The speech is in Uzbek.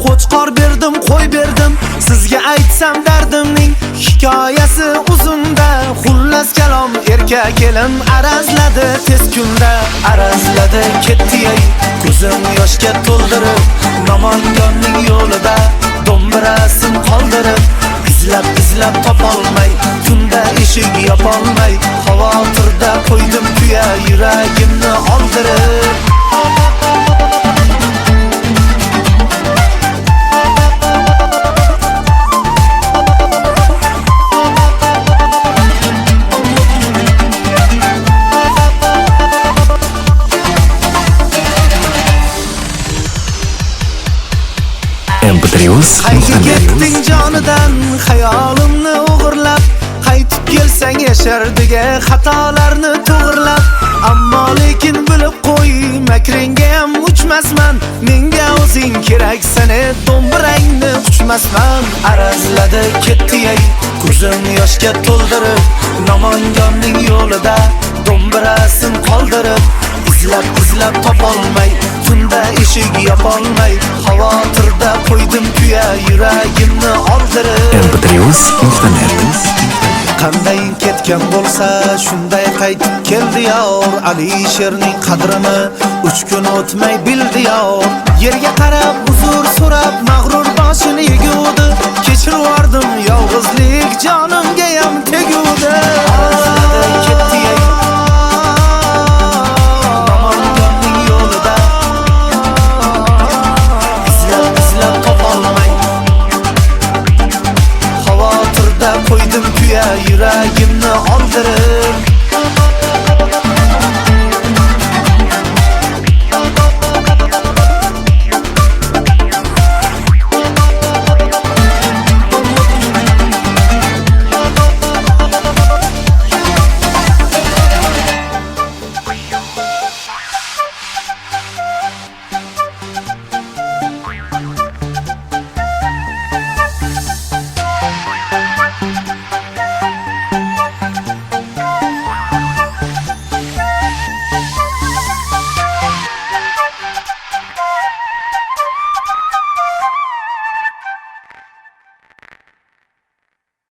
qo'chqor berdim, qo'y berdim. Sizga aytsam dardimning hikoyasi uzunda. Xullas kalom erkak kelin arazladi tez kunda. Arazladi ketdi ey ko'zim yoshga to'ldirib, Namanganning yo'lida do'mbirasin qoldirib. izlab topolmay, tunda eshik yopolmay, xavotirda qo'ydim kuya yuragimni oldirib. Qayga ketding jonidan xayolimni o'g'irlab, qaytib kelsang yashardiga xatolarni to'g'irlab. Ammo lekin bilib qo'y, makringga ham uchmasman. Menga o'zing keraksan, do'mbirangni quchmasman. Arazladi ketdi ey ko'zim yoshga to'ldirib, Namanganning yo'lida do'mbirasin qoldirib. izlab topolmay, tunda eshik yopolmay, xavotirda qo'ydim kuya yuragimni oldirib. mp3.net Qanday ketgan bo'lsa shunday qaytib keldi yor. Alisherning qadrini 3 kun o'tmay bildi yor. Yerga qarab huzur so'rab mag'rur boshini eguvdi. Kechirib yordim yolg'izlik jonimga ham teguvdi.